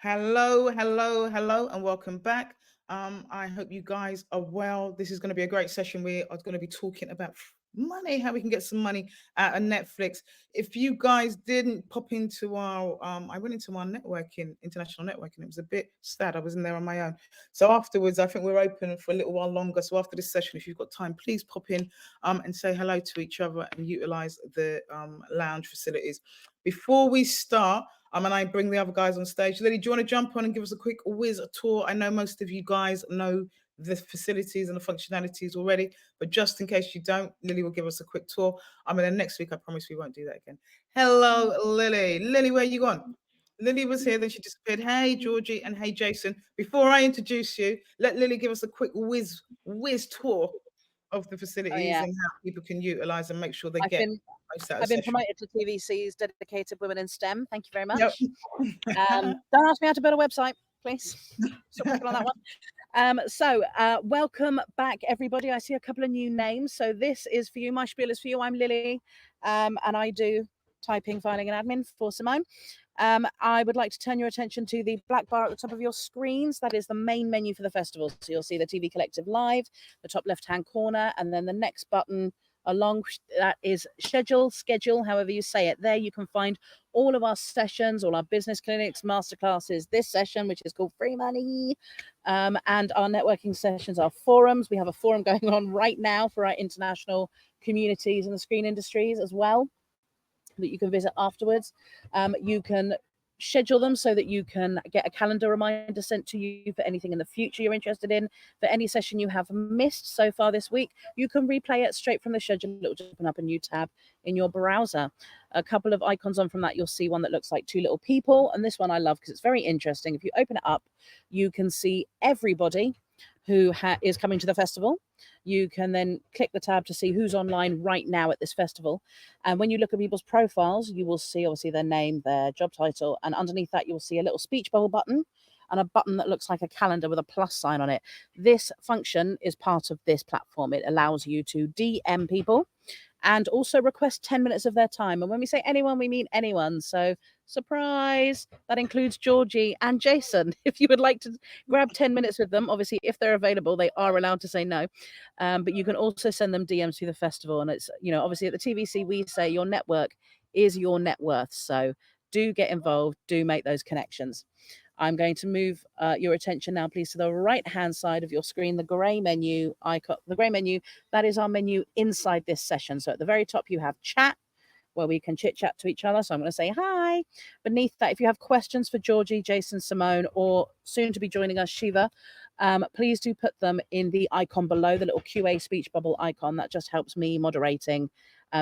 Hello, hello, hello, and welcome back. I hope you guys are well. This is going to be a great session. We are going to be talking about money, how we can get some money out of Netflix. If you guys didn't pop into I went into our networking, international networking. It was a bit sad. I was in there on my own. So afterwards, I think we're open for a little while longer. So after this session, if you've got time, please pop in and say hello to each other and utilize the lounge facilities. Before we start, and I bring the other guys on stage. Lily, do you want to jump on and give us a quick whiz tour? I know most of you guys know the facilities and the functionalities already, but just in case you don't, Lily will give us a quick tour. Then next week, I promise we won't do that again. Hello, Lily. Lily, where you gone? Lily was here, then she disappeared. Hey, Georgie, and hey, Jason. Before I introduce you, let Lily give us a quick whiz tour of the Oh facilities yeah, and how people can utilize and make sure they I've get been most out of I've been session. promoted to TVC's dedicated women in STEM. Thank you very Yep. much. Don't ask me how to build a website, please. Stop working on that one. Welcome back, everybody. I see a couple of new names. So this is for you. My spiel is for you. I'm Lily, and I do typing, filing, and admin for Simone. I would like to turn your attention to the black bar at the top of your screens. That is the main menu for the festival. So you'll see the TV Collective Live, the top left-hand corner, and then the next button along that is schedule, however you say it. There you can find all of our sessions, all our business clinics, masterclasses, this session, which is called Free Money, and our networking sessions, our forums. We have a forum going on right now for our international communities in the screen industries as well, that you can visit afterwards. You can schedule them so that you can get a calendar reminder sent to you for anything in the future you're interested in. For any session you have missed so far this week, you can replay it straight from the schedule. It will just open up a new tab in your browser. A couple of icons on from that, you'll see one that looks like two little people, and this one I love because it's very interesting. If you open it up, you can see everybody who is coming to the festival. You can then click the tab to see who's online right now at this festival. And when you look at people's profiles, you will see obviously their name, their job title, and underneath that you'll see a little speech bubble button and a button that looks like a calendar with a plus sign on it. This function is part of this platform. It allows you to DM people and also request 10 minutes of their time. And when we say anyone, we mean anyone. So, surprise, that includes Georgie and Jason. If you would like to grab 10 minutes with them, obviously, if they're available, they are allowed to say no. But you can also send them DMs through the festival. And it's, obviously at the TVC, we say your network is your net worth. So, do get involved, do make those connections. I'm going to move your attention now, please, to the right-hand side of your screen, the grey menu icon. The grey menu, that is our menu inside this session. So at the very top, you have chat, where we can chit-chat to each other. So I'm going to say hi. Beneath that, if you have questions for Georgie, Jason, Simone, or soon to be joining us, Shiva, please do put them in the icon below, the little QA speech bubble icon. That just helps me moderating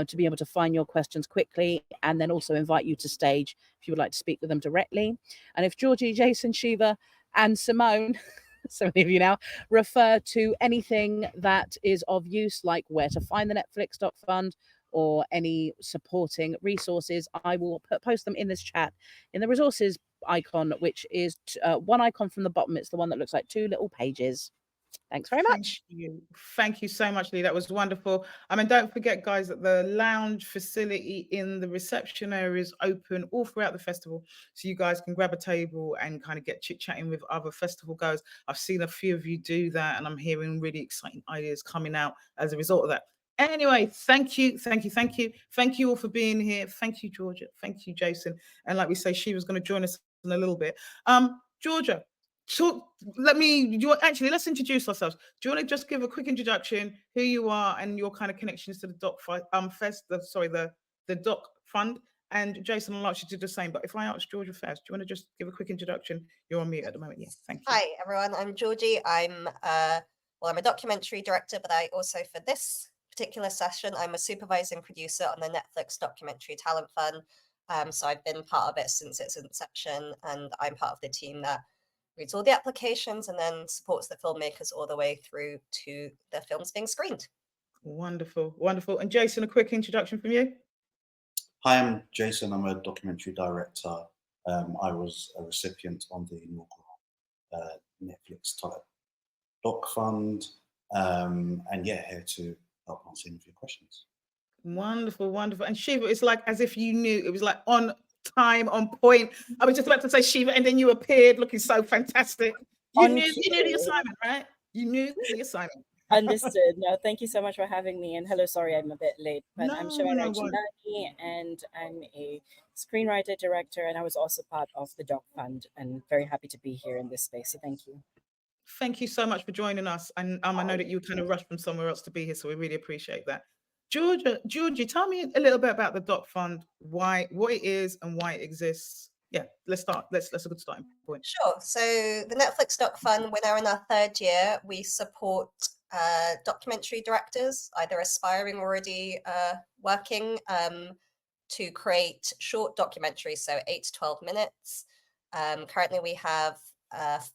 to be able to find your questions quickly and then also invite you to stage if you would like to speak with them directly. And if Georgie, Jason, Shiva, and Simone, so many of you now, refer to anything that is of use, like where to find the Netflix Doc Fund or any supporting resources, I will post them in this chat in the resources icon, which is one icon from the bottom. It's the one that looks like two little pages. Thanks very Thank much. you. Thank you so much, Lee. That was wonderful. Don't forget, guys, that the lounge facility in the reception area is open all throughout the festival. So you guys can grab a table and kind of get chit-chatting with other festival goers. I've seen a few of you do that, and I'm hearing really exciting ideas coming out as a result of that. Anyway, thank you, thank you, thank you. Thank you all for being here. Thank you, Georgia. Thank you, Jason. And like we say, she was going to join us in a little bit. Georgia, so let's introduce ourselves. Do you want to just give a quick introduction, who you are and your kind of connections to the the Doc Fund? And Jason, I'll ask you to do the same. But if I ask Georgia first, do you want to just give a quick introduction? You're on mute at the moment. Yeah, thank you. Hi everyone, I'm Georgie. I'm a documentary director, but I also, for this particular session, I'm a supervising producer on the Netflix Documentary Talent Fund. So I've been part of it since its inception, and I'm part of the team that reads all the applications and then supports the filmmakers all the way through to the films being screened. Wonderful, wonderful. And Jason, a quick introduction from you. Hi, I'm Jason. I'm a documentary director. I was a recipient on the inaugural Netflix type doc fund, and here to help answer any of your questions. Wonderful, wonderful. And Shiva, it's like as if you knew. It was like on time, on point. I was just about to say Shiva, and then you appeared looking so fantastic. You knew the assignment, right? You knew the assignment. Understood. No, thank you so much for having me. And hello, sorry I'm a bit late, but I'm Shiva No worries. Rajindani, and I'm a screenwriter, director, and I was also part of the Doc Fund, and very happy to be here in this space. So thank you. Thank you so much for joining us. And I know that you kind of rushed from somewhere else to be here, so we really appreciate that. Georgie, tell me a little bit about the Doc Fund, what it is and why it exists. Yeah, let's start. That's a good starting point. Sure. So the Netflix Doc Fund, we're now in our 3rd year. We support documentary directors, either aspiring or already working, to create short documentaries, so 8 to 12 minutes. Currently, we have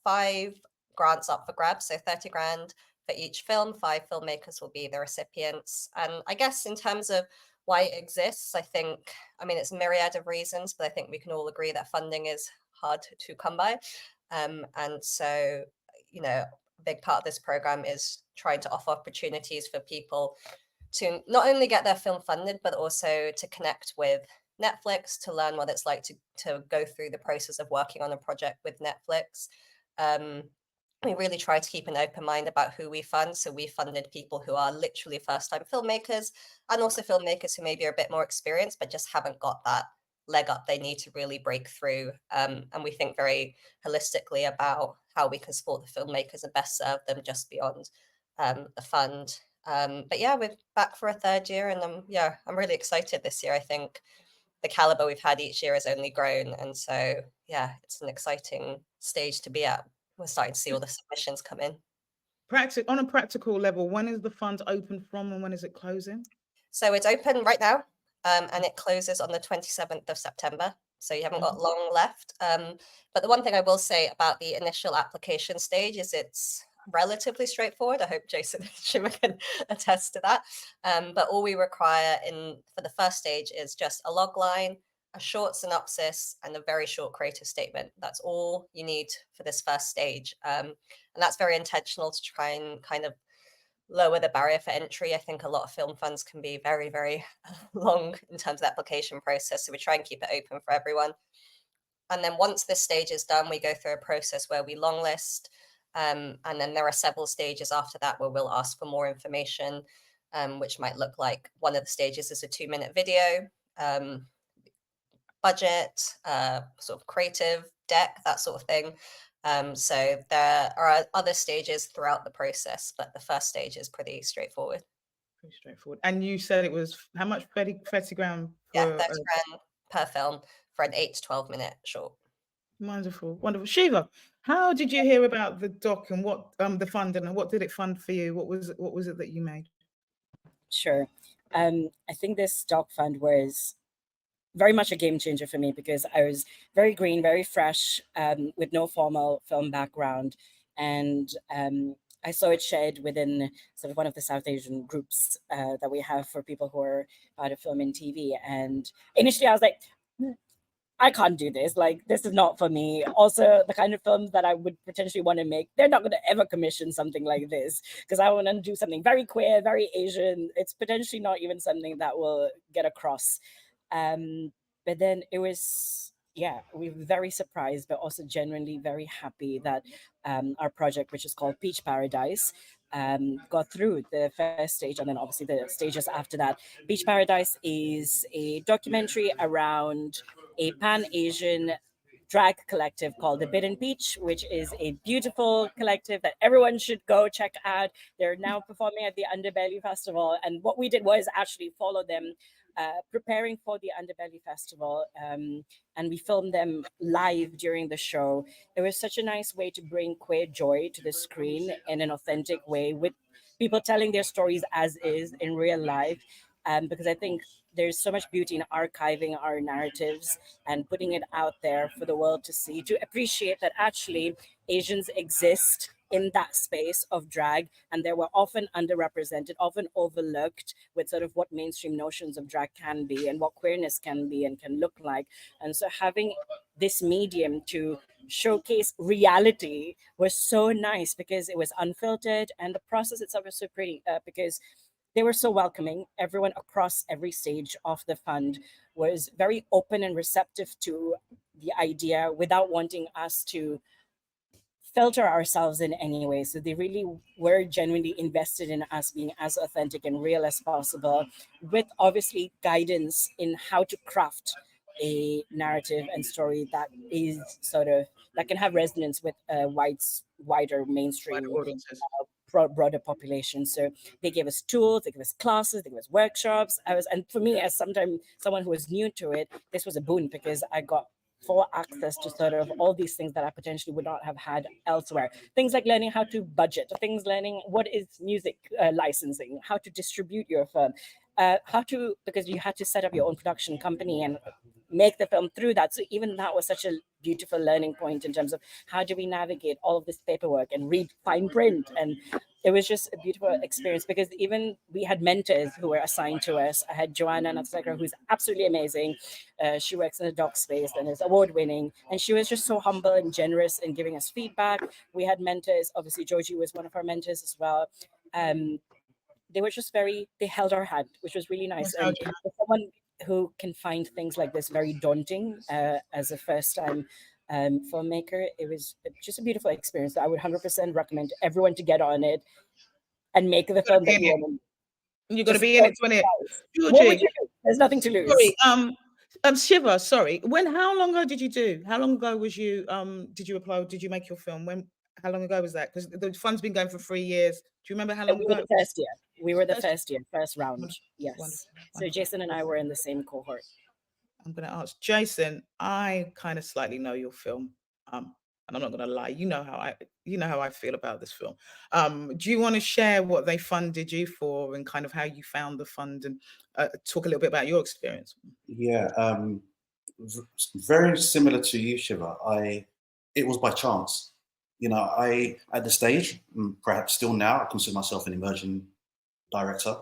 5 grants up for grabs, so 30 grand for each film. 5 filmmakers will be the recipients. And I guess in terms of why it exists, I mean, it's a myriad of reasons, but I think we can all agree that funding is hard to come by. And so, a big part of this program is trying to offer opportunities for people to not only get their film funded, but also to connect with Netflix, to learn what it's like to go through the process of working on a project with Netflix. We really try to keep an open mind about who we fund. So we funded people who are literally first-time filmmakers, and also filmmakers who maybe are a bit more experienced, but just haven't got that leg up they need to really break through. And we think very holistically about how we can support the filmmakers and best serve them just beyond the fund. But yeah, we're back for a 3rd year, and I'm really excited this year. I think the caliber we've had each year has only grown, and so yeah, it's an exciting stage to be at. We're starting to see all the submissions come in. On a practical level, when is the fund open from and when is it closing? So it's open right now, and it closes on the 27th of September. So you haven't got long left. But the one thing I will say about the initial application stage is it's relatively straightforward. I hope Jason and Shiva can attest to that. But all we require for the first stage is just a log line, a short synopsis, and a very short creative statement. That's all you need for this first stage. And that's very intentional to try and kind of lower the barrier for entry. I think a lot of film funds can be very, very long in terms of the application process. So we try and keep it open for everyone. And then once this stage is done, we go through a process where we longlist. And then there are several stages after that where we'll ask for more information, which might look like one of the stages is a 2-minute video, budget, sort of creative deck, that sort of thing. So there are other stages throughout the process, but the first stage is pretty straightforward. Pretty straightforward. And you said it was how much? 30 grand? Yeah, 30 grand per film for an 8 to 12 minute short. Wonderful, wonderful. Shiva, how did you hear about the doc and what the funding and what did it fund for you? What was it that you made? Sure. I think this Doc Fund was very much a game changer for me because I was very green, very fresh, with no formal film background. And I saw it shared within sort of one of the South Asian groups that we have for people who are part of film and TV. And initially I was like, I can't do this. Like, this is not for me. Also, the kind of films that I would potentially want to make, they're not going to ever commission something like this because I want to do something very queer, very Asian. It's potentially not even something that will get across. But then it was, we were very surprised, but also genuinely very happy that our project, which is called Peach Paradise, got through the first stage, and then obviously the stages after that. Peach Paradise is a documentary around a Pan-Asian drag collective called The Bitten Peach, which is a beautiful collective that everyone should go check out. They're now performing at the Underbelly Festival, and what we did was actually follow them preparing for the Underbelly Festival, and we filmed them live during the show. It was such a nice way to bring queer joy to the screen in an authentic way, with people telling their stories as is in real life, because I think there's so much beauty in archiving our narratives and putting it out there for the world to see, to appreciate that actually Asians exist in that space of drag, and they were often underrepresented, often overlooked with sort of what mainstream notions of drag can be and what queerness can be and can look like. And so having this medium to showcase reality was so nice because it was unfiltered, and the process itself was so pretty because they were so welcoming. Everyone across every stage of the fund was very open and receptive to the idea without wanting us to filter ourselves in any way. So they really were genuinely invested in us being as authentic and real as possible, with obviously guidance in how to craft a narrative and story that is sort of that can have resonance with a wider mainstream audiences. broader population. So they gave us tools, they gave us classes, they gave us workshops. And for me, as someone who was new to it, this was a boon because I got full access to sort of all these things that I potentially would not have had elsewhere. Things like learning how to budget, learning what is music licensing, how to distribute your film, because you had to set up your own production company and make the film through that. So even that was such a beautiful learning point in terms of how do we navigate all of this paperwork and read fine print. And it was just a beautiful experience because even we had mentors who were assigned to us. I had Joanna Natsagra, who's absolutely amazing. She works in the doc space and is award winning. And she was just so humble and generous in giving us feedback. We had mentors. Obviously, Georgie was one of our mentors as well. They were just they held our hand, which was really nice. And for someone who can find things like this very daunting as a first time filmmaker, it was just a beautiful experience that I would 100% recommend everyone to get on it and make the film that you want to. You're going to be in it, 20. What would you do? There's nothing to lose. Sorry, Shiva, sorry. How long ago did you do? How long ago was you, did you apply? Did you make your film? How long ago was that? Because the fund's been going for 3 years. Do you remember how long ago? We were the first year. We were the first round. Wonderful. Yes. Wonderful. So Jason and I were in the same cohort. I'm going to ask Jason. I kind of slightly know your film, and I'm not going to lie. You know how I feel about this film. Do you want to share what they funded you for and kind of how you found the fund and talk a little bit about your experience? Yeah, very similar to you, Shiva. It was by chance. You know, at the stage, perhaps still now, I consider myself an emerging director,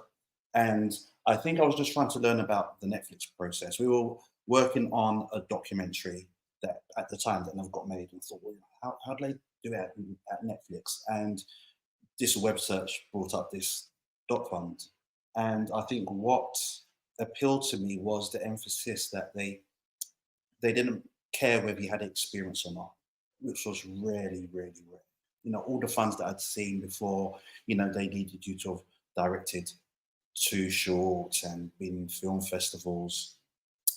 and I think I was just trying to learn about the Netflix process. We were working on a documentary that at the time that never got made, and thought, well, how do they do it at Netflix? And this web search brought up this doc fund, and I think what appealed to me was the emphasis that they didn't care whether you had experience or not, which was really, really rare. You know, all the funds that I'd seen before, you know, they needed you to have directed 2 shorts and been in film festivals.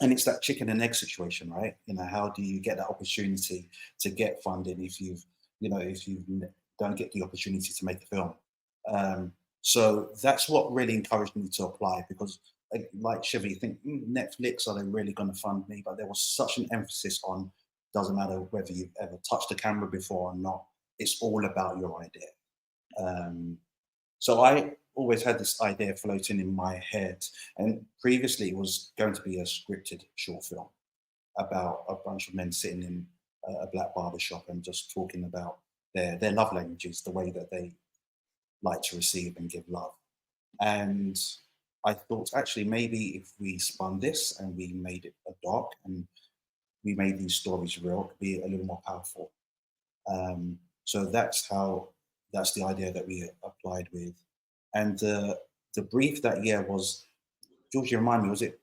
And it's that chicken and egg situation, right? You know, how do you get that opportunity to get funding if you don't get the opportunity to make a film? So that's what really encouraged me to apply, because like Shiva, you think, Netflix, are they really going to fund me? But there was such an emphasis on, doesn't matter whether you've ever touched a camera before or not, it's all about your idea. So I always had this idea floating in my head, and previously it was going to be a scripted short film about a bunch of men sitting in a black barbershop and just talking about their love languages, the way that they like to receive and give love. And I thought, actually, maybe if we spun this and we made it a doc and we made these stories real, it could be a little more powerful. So that's the idea that we applied with. And the brief that year was, Georgie, remind me, was it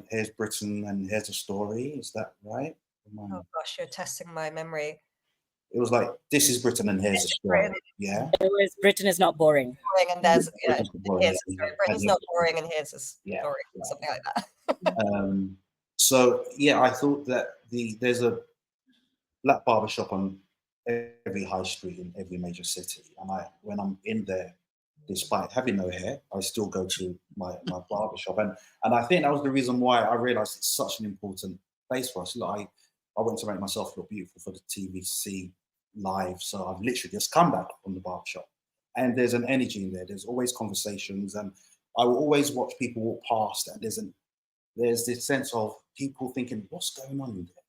Here's Britain and Here's a Story? Is that right? Oh gosh, you're testing my memory. It was like, this is Britain and here's a story. Yeah. It was Britain is not boring. Boring and there's Britain's not boring, Britain's not boring and here's a story, Yeah, right. something like that. So yeah, I thought that there's a black barbershop on every high street in every major city, and when I'm in there, despite having no hair, I still go to my barbershop, and I think that was the reason why I realised it's such an important place for us. Look, I went to make myself look beautiful for the TVC live, so I've literally just come back from the barbershop, and there's an energy in there. There's always conversations, and I will always watch people walk past, and there's this sense of people thinking, what's going on in there?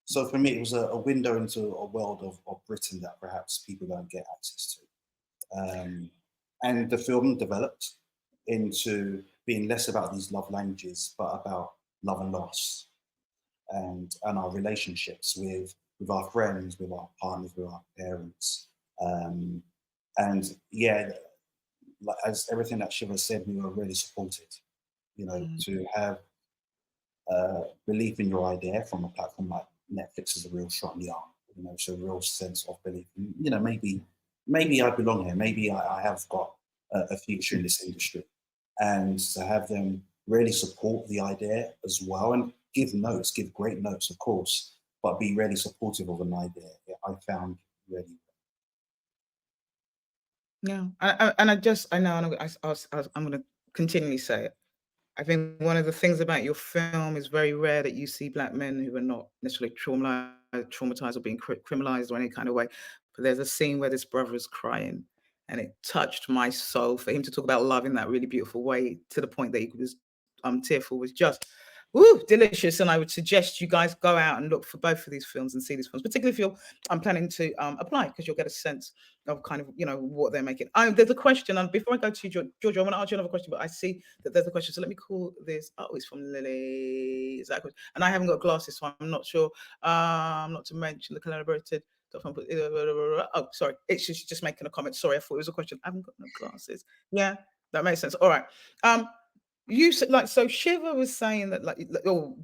So for me, it was a window into a world of Britain that perhaps people don't get access to. And the film developed into being less about these love languages, but about love and loss, and our relationships with our friends, with our partners, with our parents. And yeah, as everything that Shiva said, we were really supported, you know, to have belief in your idea from a platform like Netflix is a real shot in the arm. You know, so a real sense of belief. You know, maybe I belong here. Maybe I have got a future in this industry, and to have them really support the idea as well and give notes, give great notes, of course, but be really supportive of an idea. I found really. Yeah, I know, and I'm going to continually say it. I think one of the things about your film is very rare that you see black men who are not necessarily traumatized or being criminalized or any kind of way. But there's a scene where this brother is crying, and it touched my soul for him to talk about love in that really beautiful way to the point that he was tearful was just delicious. And I would suggest you guys go out and look for both of these films and see these films, particularly if you're planning to apply, because you'll get a sense of kind of, you know, what they're making. There's a question, and before I go to you, Georgia, I want to ask you another question, but I see that there's a question. So let me call this. Oh, it's from Lily. Is that a question? And I haven't got glasses, so I'm not sure. Not to mention the collaborated. Oh, sorry. It's just making a comment. Sorry, I thought it was a question. I haven't got no glasses. Yeah, that makes sense. All right. You said, like, so Shiva was saying that,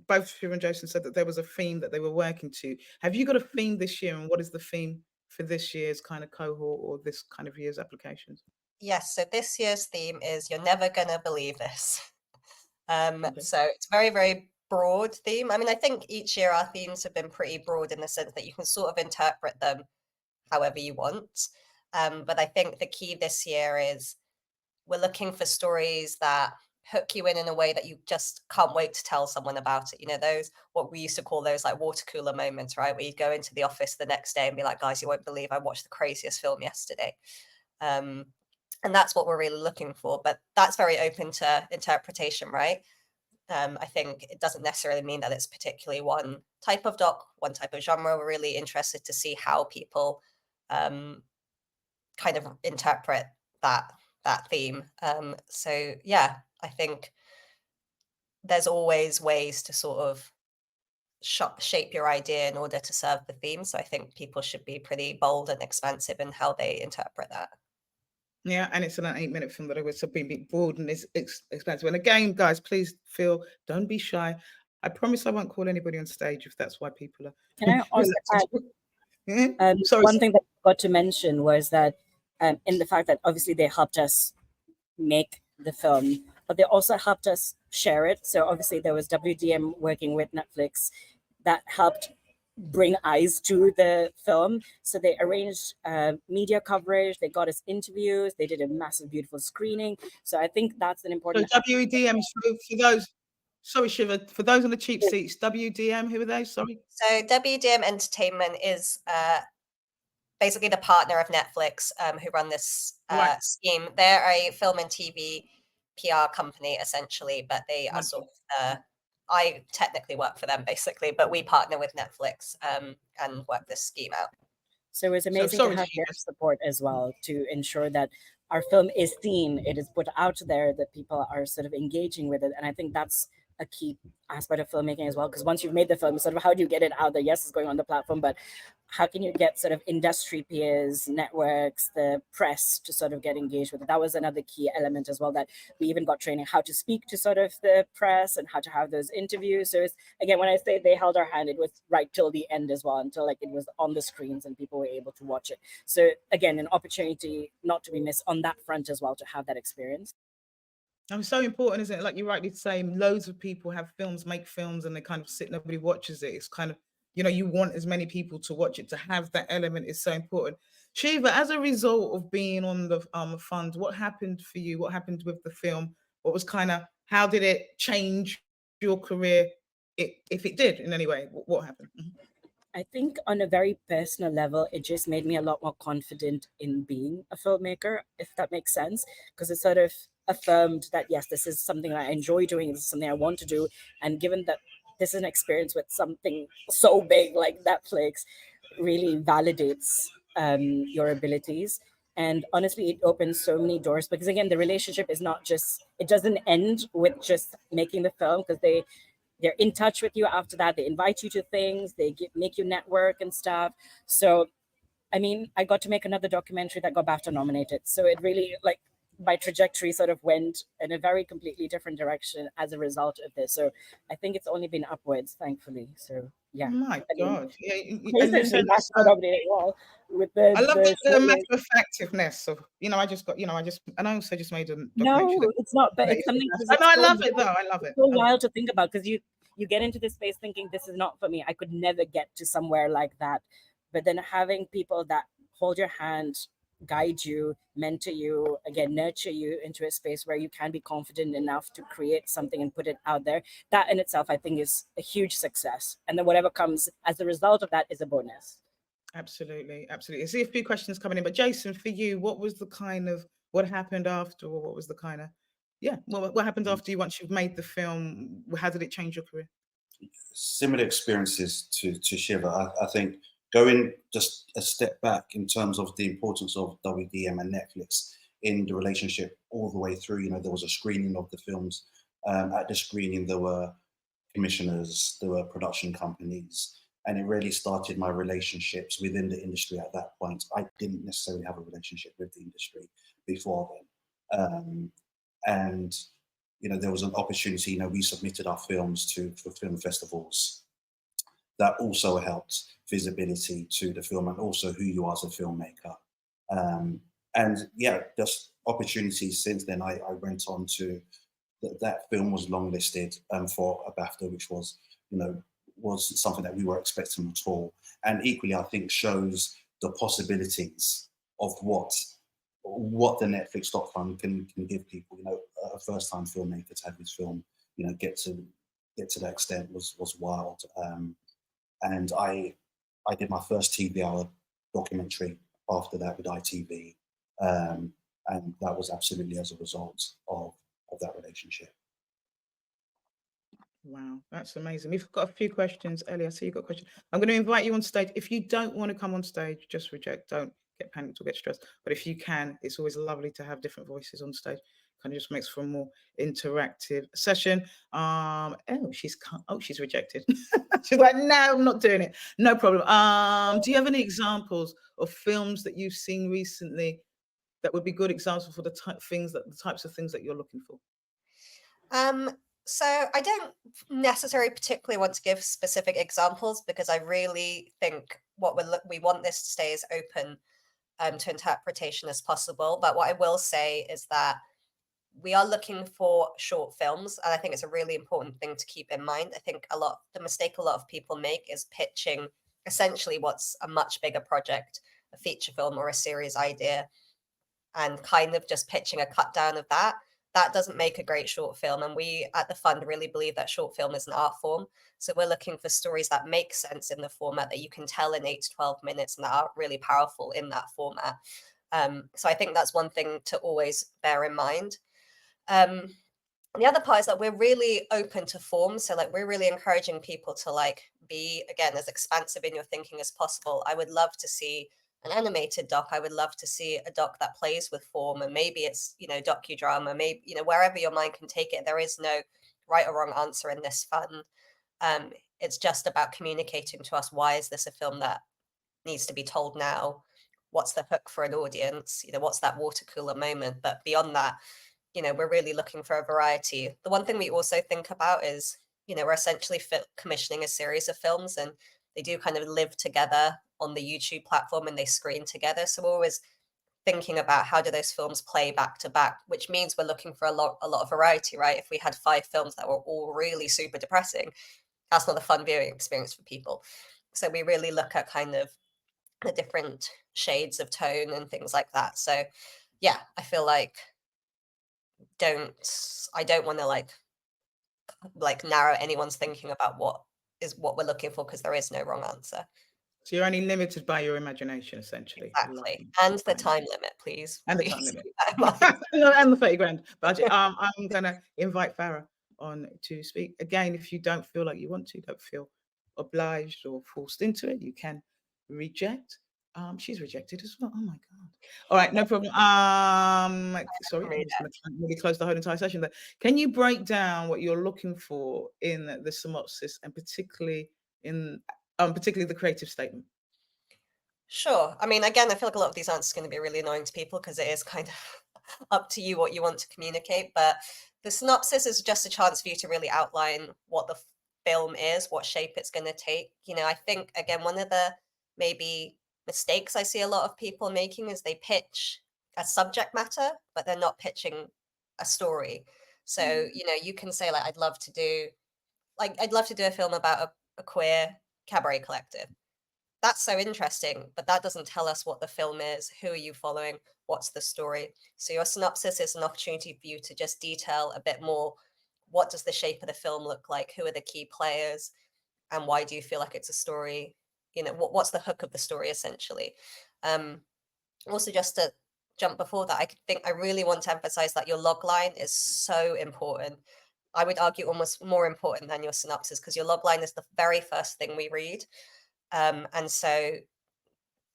both Shiva and Jason said that there was a theme that they were working to. Have you got a theme this year, and what is the theme for this year's kind of cohort or this kind of year's applications? Yes, so this year's theme is "You're Never Gonna Believe This." Okay. So it's very, very broad theme. I mean, I think each year our themes have been pretty broad in the sense that you can sort of interpret them however you want. But I think the key this year is we're looking for stories that hook you in a way that you just can't wait to tell someone about it. You know, those, what we used to call those like water cooler moments, right? Where you go into the office the next day and be like, guys, you won't believe I watched the craziest film yesterday. And that's what we're really looking for. But that's very open to interpretation, right? I think it doesn't necessarily mean that it's particularly one type of doc, one type of genre. We're really interested to see how people kind of interpret that theme. So yeah, I think there's always ways to sort of shape your idea in order to serve the theme. So I think people should be pretty bold and expansive in how they interpret that. Yeah, and it's an 8-minute film that I was being broad and it's expensive. And again, guys, please don't be shy. I promise I won't call anybody on stage if that's why people are. Can I also add, Sorry. one thing that I got to mention was that in the fact that obviously they helped us make the film, but they also helped us share it. So obviously there was WDM working with Netflix that helped bring eyes to the film. So they arranged media coverage, they got us interviews, they did a massive, beautiful screening. So I think that's an important. So WDM, for those, sorry, Shiva, for those on the cheap seats, WDM, who are they? Sorry. So WDM Entertainment is basically the partner of Netflix who run this scheme. They're a film and TV PR company, essentially, but they are sort of, I technically work for them, basically, but we partner with Netflix and work this scheme out. So it's amazing to have their support as well to ensure that our film is seen, it is put out there, that people are sort of engaging with it. And I think that's a key aspect of filmmaking as well, because once you've made the film, sort of how do you get it out there? Yes, it's going on the platform, but how can you get sort of industry peers, networks, the press to sort of get engaged with it? That was another key element as well, that we even got training how to speak to sort of the press and how to have those interviews. So it's, again, when I say they held our hand, it was right till the end as well, until like it was on the screens and people were able to watch it. So again, an opportunity not to be missed on that front as well, to have that experience. So important, isn't it? Like you rightly say, loads of people have films, make films, and they kind of sit, nobody watches it. It's kind of, you know, you want as many people to watch it. To have that element is so important. Shiva, as a result of being on the fund, what happened for you? What happened with the film? What was kind of, how did it change your career? If it did in any way, what happened? I think on a very personal level, it just made me a lot more confident in being a filmmaker, if that makes sense, because it sort of affirmed that, yes, this is something I enjoy doing, this is something I want to do. And given that this is an experience with something so big like Netflix, really validates your abilities. And honestly, it opens so many doors, because again, the relationship is not just, it doesn't end with just making the film, because they're in touch with you after that. They invite you to things, they make you network and stuff. So, I mean, I got to make another documentary that got BAFTA nominated. So it really, like, my trajectory sort of went in a very completely different direction as a result of this. So I think it's only been upwards, thankfully. So yeah. My I mean, God. Yeah, and you essentially said that's what nominated well with the I love the the short matter list. of factiveness of, and I also just made a documentary No, it's not, but that it's something because I know, it's I so love it though. wild, I love it's it. so I love wild it. to think about because you get into this space thinking this is not for me. I could never get to somewhere like that. But then having people that hold your hand, guide you, mentor you, again, nurture you into a space where you can be confident enough to create something and put it out there, that in itself, I think, is a huge success. And then whatever comes as a result of that is a bonus. Absolutely, absolutely. I see a few questions coming in, but Jason, for you, what was the kind of what happened after, or what was the kind of what happened after you once you've made the film? How did it change your career? Similar experiences to Shiva. I think going just a step back in terms of the importance of WDM and Netflix in the relationship all the way through. You know, there was a screening of the films. At the screening, there were commissioners, there were production companies, and it really started my relationships within the industry at that point. I didn't necessarily have a relationship with the industry before then. And there was an opportunity. We submitted our films for film festivals. That also helped visibility to the film and also who you are as a filmmaker. And yeah, just opportunities since then. I went on to that film was longlisted for a BAFTA, which was something that we were expecting at all. And equally, I think shows the possibilities of what the Netflix Doc Fund can give people. A first-time filmmaker to have his film, get to that extent was wild. And I did my first TV hour documentary after that with ITV, and that was absolutely as a result of that relationship. Wow, that's amazing. We've got a few questions. Ellie, I see you've got a question. I'm going to invite you on stage. If you don't want to come on stage, just reject. Don't get panicked or get stressed. But if you can, it's always lovely to have different voices on stage. Kind of just makes for a more interactive session. She's rejected. She's like, no, I'm not doing it. No problem. Do you have any examples of films that you've seen recently that would be good examples for the types of things that you're looking for? So I don't necessarily particularly want to give specific examples because I really think we want this to stay as open to interpretation as possible. But what I will say is that we are looking for short films, and I think it's a really important thing to keep in mind. I think the mistake a lot of people make is pitching essentially what's a much bigger project, a feature film or a series idea, and kind of just pitching a cut down of that. That doesn't make a great short film. And we at the fund really believe that short film is an art form. So we're looking for stories that make sense in the format that you can tell in 8 to 12 minutes and that are really powerful in that format. So I think that's one thing to always bear in mind. The other part is that we're really open to forms. So we're really encouraging people to be, again, as expansive in your thinking as possible. I would love to see an animated doc. I would love to see a doc that plays with form, and maybe it's docudrama, maybe wherever your mind can take it. There is no right or wrong answer in this fund. It's just about communicating to us, why is this a film that needs to be told now? What's the hook for an audience? What's that water cooler moment? But beyond that, we're really looking for a variety. The one thing we also think about is we're essentially commissioning a series of films, and they do kind of live together on the YouTube platform and they screen together. So we're always thinking about how do those films play back to back, which means we're looking for a lot of variety, right? If we had 5 films that were all really super depressing, that's not a fun viewing experience for people. So we really look at kind of the different shades of tone and things like that. So yeah, I feel like I don't want to narrow anyone's thinking about what we're looking for, because there is no wrong answer. So you're only limited by your imagination, essentially. Exactly. And the time limit, please. And the Please time limit. keep that in mind. And the 30 grand budget. I'm going to invite Farah on to speak. Again, if you don't feel like you want to, don't feel obliged or forced into it, you can reject. She's rejected as well. Oh my God. All right, no problem. Sorry, I'm just going to really close the whole entire session there. Can you break down what you're looking for in the synopsis, and particularly the creative statement? Sure. I mean, again, I feel like a lot of these answers are going to be really annoying to people because it is kind of up to you what you want to communicate. But the synopsis is just a chance for you to really outline what the film is, what shape it's going to take. You know, I think, again, one of the maybe mistakes I see a lot of people making is they pitch a subject matter, but they're not pitching a story. So, you know, you can say, like, I'd love to do a film about a queer cabaret collective. That's so interesting, but that doesn't tell us what the film is. Who are you following? What's the story? So your synopsis is an opportunity for you to just detail a bit more. What does the shape of the film look like? Who are the key players? And why do you feel like it's a story? You know, what's the hook of the story, essentially? Also, just to jump before that, I think I really want to emphasize that your logline is so important. I would argue almost more important than your synopsis, because your logline is the very first thing we read. And so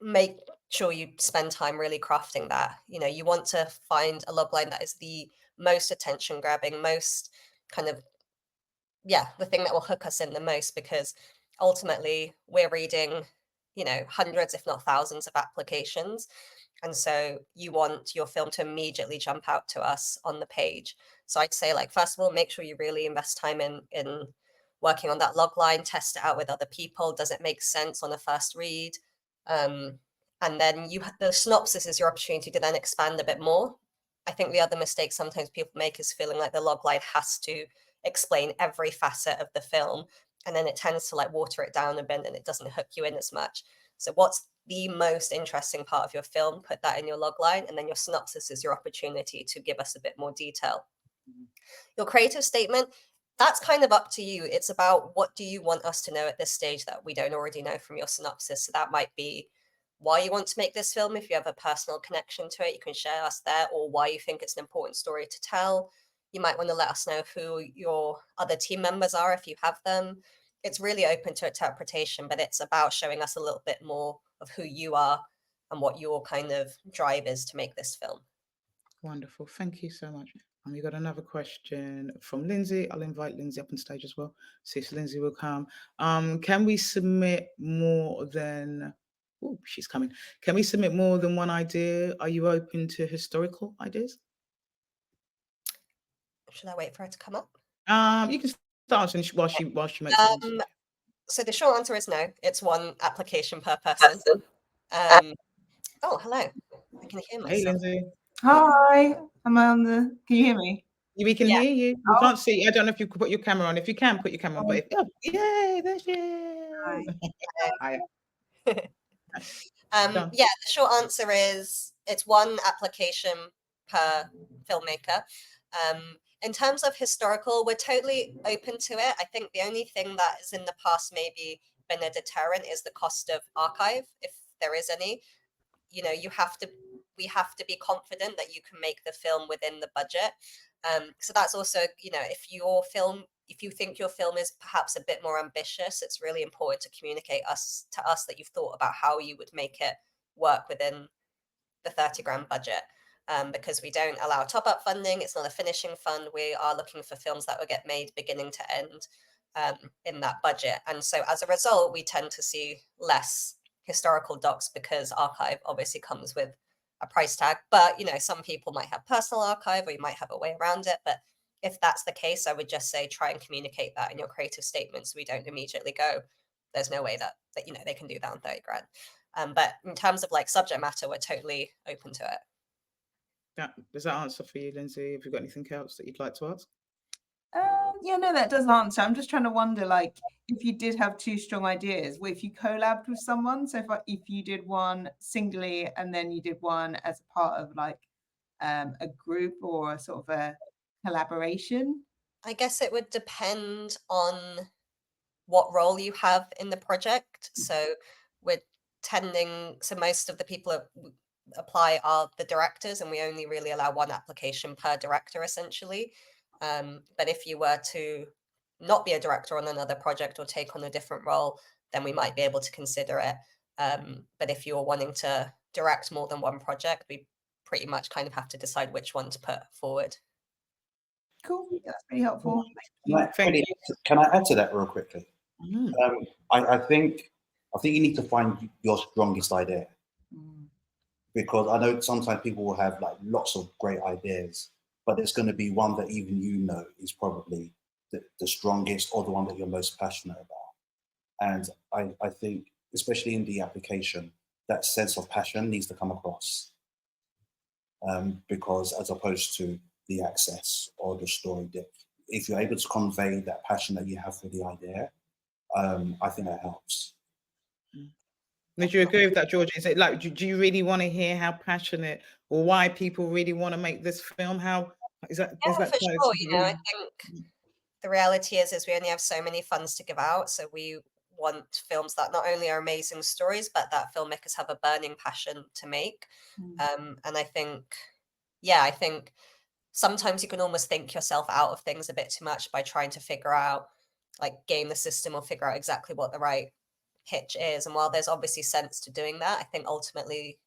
make sure you spend time really crafting that. You know, you want to find a logline that is the most attention grabbing, most kind of, the thing that will hook us in the most, because ultimately we're reading, you know, hundreds, if not thousands of applications. And so you want your film to immediately jump out to us on the page. So I'd say, like, first of all, make sure you really invest time in working on that log line, test it out with other people. Does it make sense on a first read? And then the synopsis is your opportunity to then expand a bit more. I think the other mistake sometimes people make is feeling like the log line has to explain every facet of the film, and then it tends to, like, water it down a bit and it doesn't hook you in as much. So what's the most interesting part of your film? Put that in your log line, and then your synopsis is your opportunity to give us a bit more detail. Your creative statement, that's kind of up to you. It's about, what do you want us to know at this stage that we don't already know from your synopsis? So that might be why you want to make this film. If you have a personal connection to it, you can share us there, or why you think it's an important story to tell. You might want to let us know who your other team members are, if you have them. It's really open to interpretation, but it's about showing us a little bit more of who you are and what your kind of drive is to make this film. Wonderful. Thank you so much. We got another question from Lindsay. I'll invite Lindsay up on stage as well. See if Lindsay will come. Can we submit more than... Oh, she's coming. Can we submit more than one idea? Are you open to historical ideas? Should I wait for her to come up? You can start while she makes it. So the short answer is no. It's one application per person. Oh, hello. I can hear myself. Hey, Lindsay. Hi. Am I on the... Can you hear me? We can hear you. We can't see. I don't know if you could put your camera on. If you can, put your camera on. But yay, there she is. Hi. The short answer is it's one application per filmmaker. In terms of historical, we're totally open to it. I think the only thing that is in the past maybe been a deterrent is the cost of archive, if there is any. You know, we have to be confident that you can make the film within the budget. So that's also, you know, if you think your film is perhaps a bit more ambitious, it's really important to communicate to us that you've thought about how you would make it work within the 30 grand budget. Because we don't allow top-up funding. It's not a finishing fund. We are looking for films that will get made beginning to end in that budget. And so as a result, we tend to see less historical docs, because archive obviously comes with a price tag. But, you know, some people might have personal archive, or you might have a way around it. But if that's the case, I would just say try and communicate that in your creative statement, so we don't immediately go, there's no way that you know, they can do that on 30 grand. But in terms of, like, subject matter, we're totally open to it. Does that answer for you, Lindsay? Have you got anything else that you'd like to ask? Yeah, no, that does answer. I'm just trying to wonder, like, if you did have two strong ideas, what if you collabed with someone? So if you did one singly and then you did one as a part of, like, a group or a sort of a collaboration? I guess it would depend on what role you have in the project. So most of the people who apply are the directors, and we only really allow one application per director, essentially. But if you were to not be a director on another project or take on a different role, then we might be able to consider it. But if you're wanting to direct more than one project, we pretty much kind of have to decide which one to put forward. Cool. That's pretty helpful. Can I add to that real quickly? I think you need to find your strongest idea. because I know sometimes people will have like lots of great ideas, but there's going to be one that even you know is probably the strongest or the one that you're most passionate about. And I think, especially in the application, that sense of passion needs to come across, because as opposed to the access or the story depth, if you're able to convey that passion that you have for the idea, I think that helps. Would you agree with that, George? Is it like, do you really want to hear how passionate or why people really want to make this film? How is that? Yeah, Does that for kind of sure. something You know, I really- think the reality is we only have so many funds to give out. So we want films that not only are amazing stories, but that filmmakers have a burning passion to make. And I think, yeah, I think sometimes you can almost think yourself out of things a bit too much by trying to figure out, like, game the system or figure out exactly what the right pitch is. And while there's obviously sense to doing that, I think ultimately,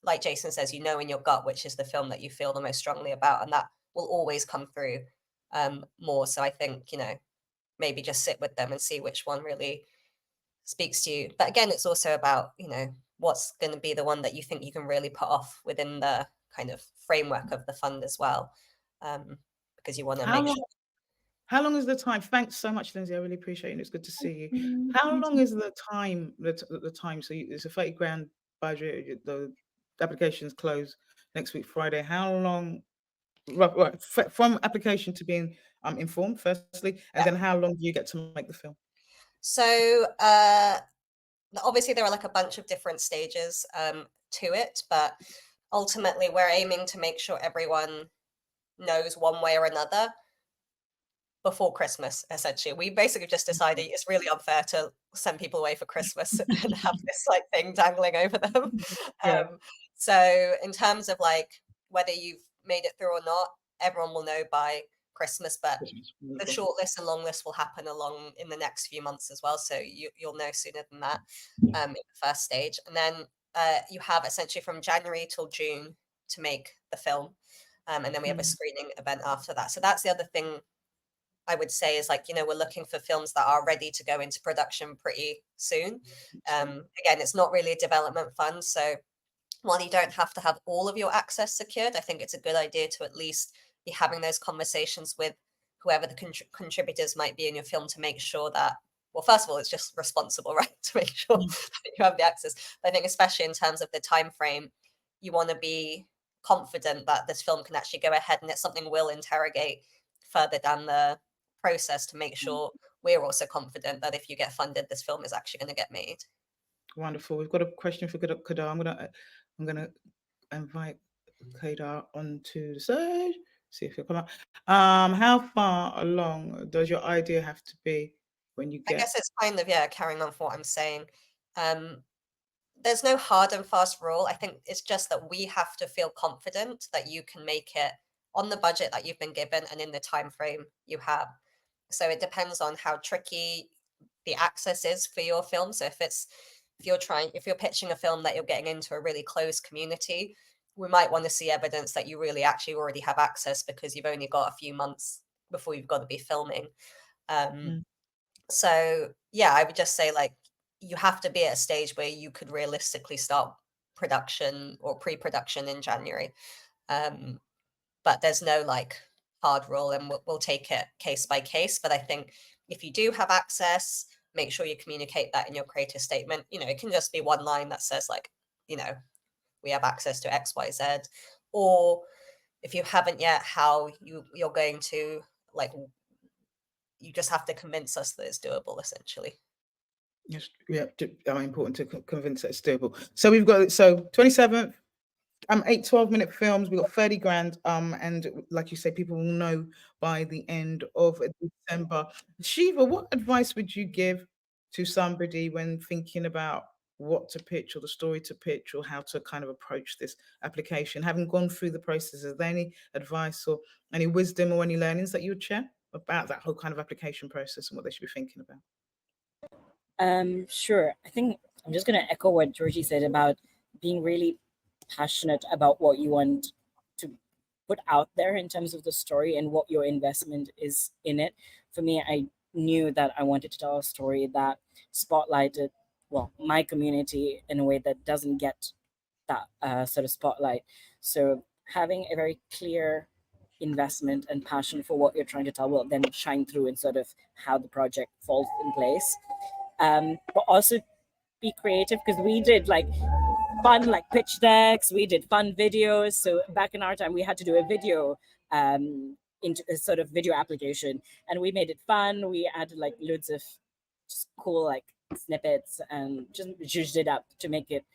like Jason says, you know in your gut which is the film that you feel the most strongly about, and that will always come through more. So I think, you know, maybe just sit with them and see which one really speaks to you. But again, it's also about, you know, what's going to be the one that you think you can really put off within the kind of framework of the fund as well, because you want to How make long? sure. How long is the time? Thanks so much, Lindsay. I really appreciate it. It's good to see you. How long is the time? The time? So it's a 30 grand budget. The applications close next week, Friday. How long? Right, from application to being informed, firstly, and then how long do you get to make the film? So obviously there are like a bunch of different stages to it, but ultimately we're aiming to make sure everyone knows one way or another before Christmas. Essentially, we basically just decided it's really unfair to send people away for Christmas and have this like thing dangling over them. Yeah. So in terms of like whether you've made it through or not, everyone will know by Christmas, but the short list and long list will happen along in the next few months as well. So you'll know sooner than that in the first stage. And then you have essentially from January till June to make the film. And then we have a screening event after that. So that's the other thing I would say is, like, you know, we're looking for films that are ready to go into production pretty soon. Again, it's not really a development fund. So while you don't have to have all of your access secured, I think it's a good idea to at least be having those conversations with whoever the contributors might be in your film to make sure that, well, first of all, it's just responsible, right? To make sure that you have the access. But I think especially in terms of the time frame, you want to be confident that this film can actually go ahead, and it's something we'll interrogate further down the process to make sure we're also confident that if you get funded, this film is actually going to get made. Wonderful. We've got a question for Kedar. I'm gonna invite Kedar onto the stage. See if he'll come up. How far along does your idea have to be when you I get? guess it's kind of, yeah, carrying on from what I'm saying. There's no hard and fast rule. I think it's just that we have to feel confident that you can make it on the budget that you've been given and in the time frame you have. So it depends on how tricky the access is for your film. So if you're pitching a film that you're getting into a really closed community, we might want to see evidence that you really actually already have access, because you've only got a few months before you've got to be filming. So yeah, I would just say, like, you have to be at a stage where you could realistically start production or pre-production in January. But there's no like hard rule, and we'll take it case by case. But I think if you do have access, make sure you communicate that in your creative statement. You know, it can just be one line that says, like, you know, we have access to XYZ, or if you haven't yet, how you're going to, like, you just have to convince us that it's doable, essentially. Yes, yeah, important to convince that it's doable. So we've got 27th, 8-12-minute films. We've got 30 grand. And like you say, people will know by the end of December. Shiva, what advice would you give to somebody when thinking about what to pitch or the story to pitch or how to kind of approach this application? Having gone through the process, is there any advice or any wisdom or any learnings that you would share about that whole kind of application process and what they should be thinking about? Sure. I think I'm just going to echo what Georgie said about being really passionate about what you want to put out there in terms of the story and what your investment is in it. For me, I knew that I wanted to tell a story that spotlighted, well, my community in a way that doesn't get that sort of spotlight. So having a very clear investment and passion for what you're trying to tell will then shine through in sort of how the project falls in place. But also be creative, because we did like fun like pitch decks, we did fun videos. So back in our time, we had to do a video into a sort of video application, and we made it fun. We added like loads of just cool like snippets and just zhuzhed it up to make it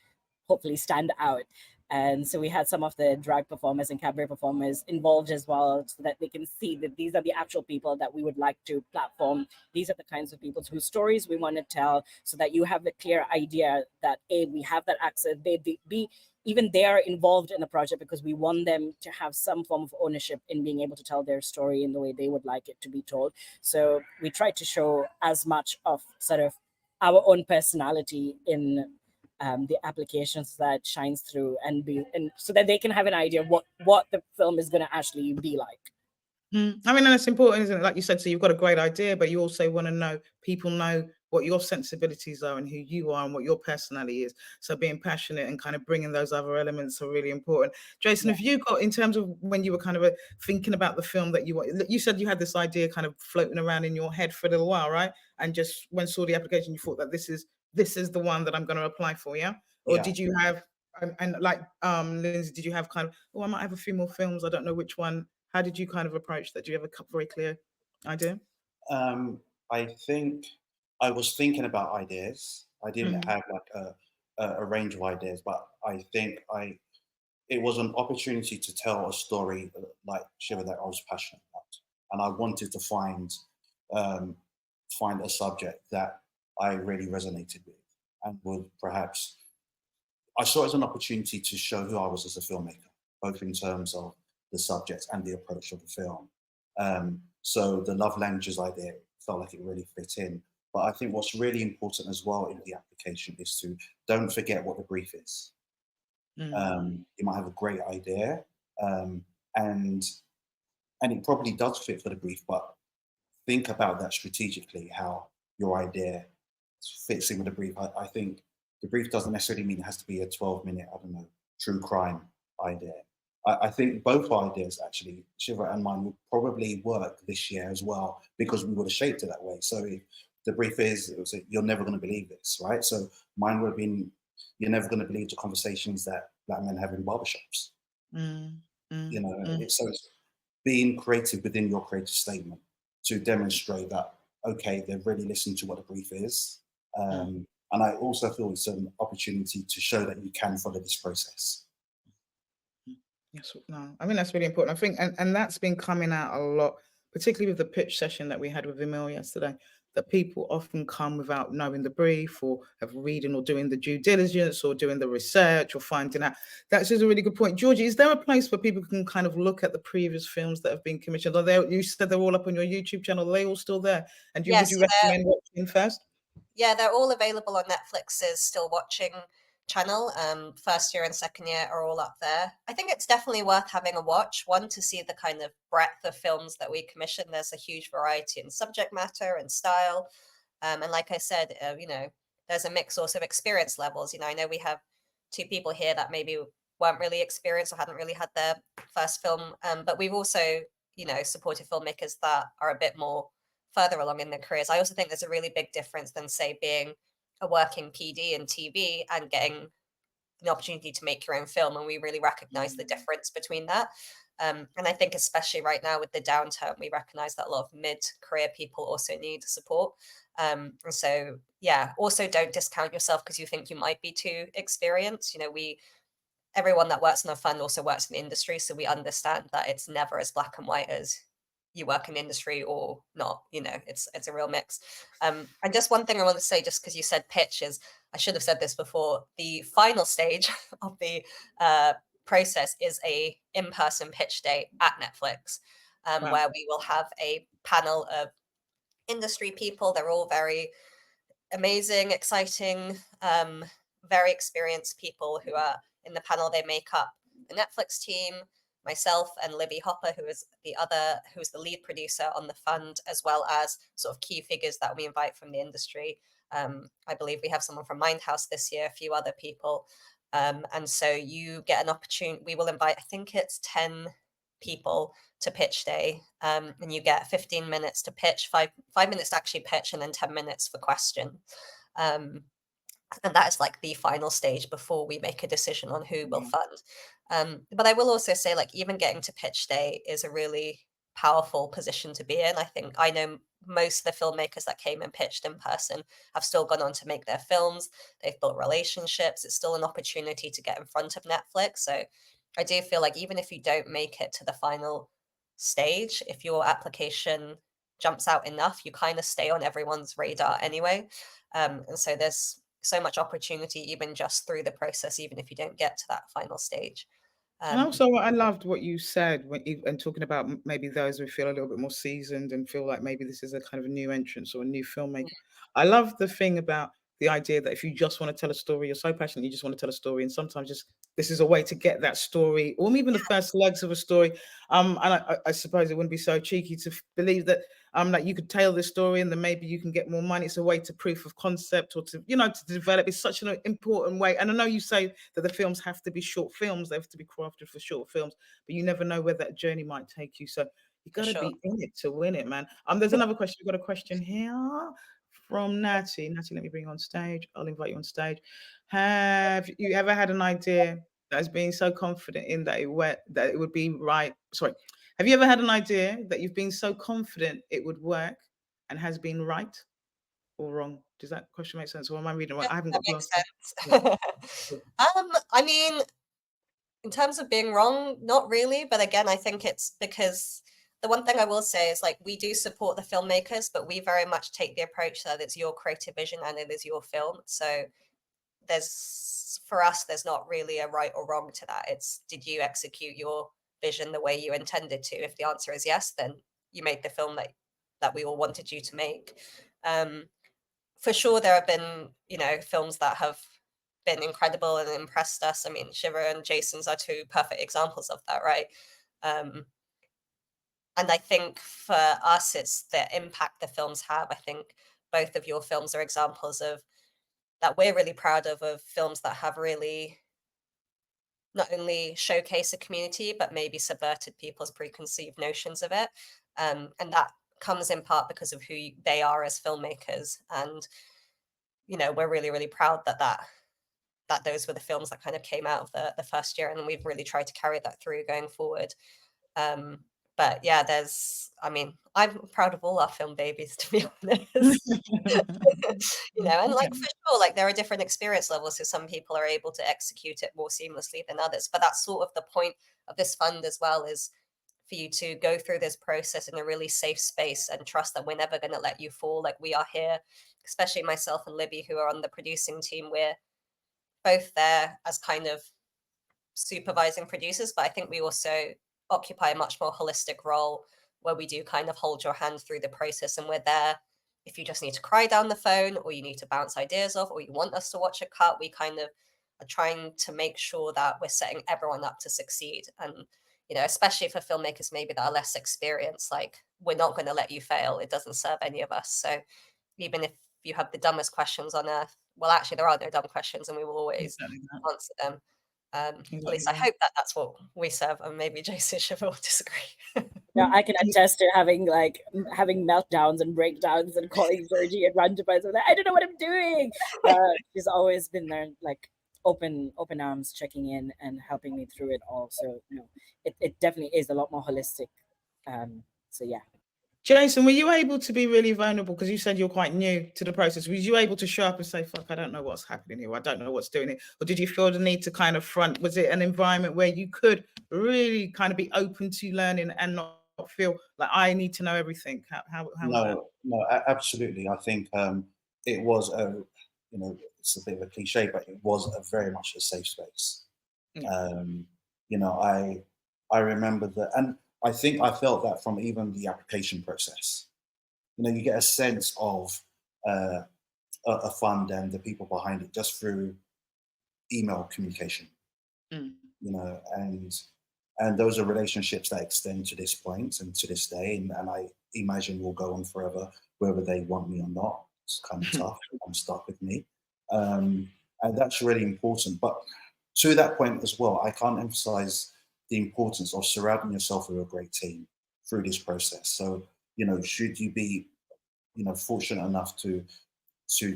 hopefully stand out. And so we had some of the drag performers and cabaret performers involved as well, so that they can see that these are the actual people that we would like to platform. These are the kinds of people whose stories we want to tell, so that you have a clear idea that A, we have that access, B, even they are involved in the project, because we want them to have some form of ownership in being able to tell their story in the way they would like it to be told. So we try to show as much of sort of our own personality in the applications that shines through, and so that they can have an idea of what the film is going to actually be like. I mean, and it's important, isn't it? Like you said, so you've got a great idea, but you also want to know, people know what your sensibilities are and who you are and what your personality is. So being passionate and kind of bringing those other elements are really important. Jason, have you got, in terms of when you were kind of thinking about the film that you said you had this idea kind of floating around in your head for a little while, right? And just when saw the application, you thought that this is the one that I'm going to apply for, yeah? Or did you have, and like Lindsay, did you have kind of, oh, I might have a few more films, I don't know which one? How did you kind of approach that? Do you have a very clear idea? I think I was thinking about ideas. I didn't have like a range of ideas, but I think it was an opportunity to tell a story like Shiva that I was passionate about, and I wanted to find a subject that I really resonated with, and would perhaps, I saw it as an opportunity to show who I was as a filmmaker, both in terms of the subject and the approach of the film. So the love languages idea felt like it really fit in. But I think what's really important as well in the application is to don't forget what the brief is. You might have a great idea, and it probably does fit for the brief, but think about that strategically, how your idea fits in with the brief. I think the brief doesn't necessarily mean it has to be a 12-minute, I don't know, true crime idea. I think both ideas, actually, Shiva and mine, would probably work this year as well, because we would have shaped it that way. So if the brief is, it was, you're never going to believe this, right? So mine would have been, you're never going to believe the conversations that black men have in barbershops. You know, so it's being creative within your creative statement to demonstrate that, okay, they've really listened to what the brief is. And I also feel it's an opportunity to show that you can follow this process. Yes, no, I mean, that's really important. I think, and that's been coming out a lot, particularly with the pitch session that we had with Emil yesterday, that people often come without knowing the brief, or have reading or doing the due diligence or doing the research or finding out. That's just a really good point. Georgie, is there a place where people can kind of look at the previous films that have been commissioned? Are they, you said they're all up on your YouTube channel, are they all still there? And would you recommend watching first? Yeah, they're all available on Netflix's Still Watching channel. First year and second year are all up there. I think it's definitely worth having a watch, one, to see the kind of breadth of films that we commission. There's a huge variety in subject matter and style, and like I said, you know, there's a mix also of experience levels. You know, I know we have two people here that maybe weren't really experienced or hadn't really had their first film, but we've also, you know, supported filmmakers that are a bit more further along in their careers. I also think there's a really big difference than, say, being a working PD in TV and getting an opportunity to make your own film, and we really recognize the difference between that. And I think especially right now with the downturn, we recognize that a lot of mid-career people also need support. And so, yeah, also don't discount yourself because you think you might be too experienced. You know, everyone that works in the fund also works in the industry, so we understand that it's never as black and white as you work in the industry or not. You know, it's a real mix. And just one thing I want to say, just because you said pitch, is I should have said this before, the final stage of the process is a in-person pitch day at Netflix, where we will have a panel of industry people. They're all very amazing, exciting, very experienced people who are in the panel. They make up the Netflix team, myself and Libby Hopper, who's the lead producer on the fund, as well as sort of key figures that we invite from the industry. I believe we have someone from Mindhouse this year, a few other people. And so you get an opportunity. We will invite, I think it's 10 people to pitch day, and you get 15 minutes to pitch, five minutes to actually pitch, and then 10 minutes for question. And that is like the final stage before we make a decision on who will fund. But I will also say, like, even getting to pitch day is a really powerful position to be in. I think I know most of the filmmakers that came and pitched in person have still gone on to make their films. They've built relationships. It's still an opportunity to get in front of Netflix. So I do feel like even if you don't make it to the final stage, if your application jumps out enough, you kind of stay on everyone's radar anyway. And so there's so much opportunity even just through the process, even if you don't get to that final stage. And also, I loved what you said and talking about maybe those who feel a little bit more seasoned and feel like maybe this is a kind of a new entrance or a new filmmaker. I love the thing about the idea that if you just want to tell a story, you're so passionate, you just want to tell a story, and sometimes just this is a way to get that story, or even the first legs of a story. And I suppose it wouldn't be so cheeky to believe that like you could tell this story and then maybe you can get more money. It's a way to proof of concept or to, to develop. It's such an important way. And I know you say that the films have to be short films, they have to be crafted for short films, but you never know where that journey might take you. So you got to be in it to win it, man. There's another question. We've got a question here from Natty. Natty, let me bring you on stage. I'll invite you on stage. Have you ever had an idea that has been so confident in that it would be right? Sorry. Have you ever had an idea that you've been so confident it would work and has been right or wrong? Does that question make sense? Or am I reading right? I haven't got makes glasses. sense. I mean, in terms of being wrong, not really. But again, I think it's because the one thing I will say is, like, we do support the filmmakers, but we very much take the approach that it's your creative vision and it is your film. So for us, there's not really a right or wrong to that. It's, did you execute your vision the way you intended to? If the answer is yes, then you made the film that we all wanted you to make. For sure, there have been, films that have been incredible and impressed us. I mean, Shiver and Jason's are two perfect examples of that, right? And I think for us, it's the impact the films have. I think both of your films are examples of that we're really proud of films that have really not only showcase a community, but maybe subverted people's preconceived notions of it. And that comes in part because of who they are as filmmakers. And, we're really, really proud that those were the films that kind of came out of the first year. And we've really tried to carry that through going forward. But yeah, I'm proud of all our film babies, to be honest. And like, for sure, like, there are different experience levels. So some people are able to execute it more seamlessly than others. But that's sort of the point of this fund as well, is for you to go through this process in a really safe space and trust that we're never going to let you fall. Like, we are here, especially myself and Libby, who are on the producing team. We're both there as kind of supervising producers, but I think we also occupy a much more holistic role where we do kind of hold your hand through the process, and we're there if you just need to cry down the phone, or you need to bounce ideas off, or you want us to watch a cut. We kind of are trying to make sure that we're setting everyone up to succeed. And especially for filmmakers maybe that are less experienced, like, we're not going to let you fail. It doesn't serve any of us. So even if you have the dumbest questions on earth, well, actually there are no dumb questions, and we will always answer them. At least I hope that's what we serve, and maybe Jason Shiver will disagree. No, I can attest to having meltdowns and breakdowns and calling Georgie at random times. I don't know what I'm doing. She's always been there, like, open arms, checking in and helping me through it all. So it definitely is a lot more holistic. So yeah. Jason, were you able to be really vulnerable? Because you said you're quite new to the process. Was you able to show up and say, fuck, I don't know what's happening here. I don't know what's doing it. Or did you feel the need to kind of front? Was it an environment where you could really kind of be open to learning and not feel like I need to know everything? How was that? No, absolutely. I think it was it's a bit of a cliche, but it was very much a safe space. Yeah. I remember that, and I think I felt that from even the application process. You get a sense of a fund and the people behind it just through email communication. And those are relationships that extend to this point and to this day, and I imagine will go on forever, whether they want me or not. It's kind of tough and stuck with me. And that's really important. But to that point as well, I can't emphasize the importance of surrounding yourself with a great team through this process. So, should you be, fortunate enough to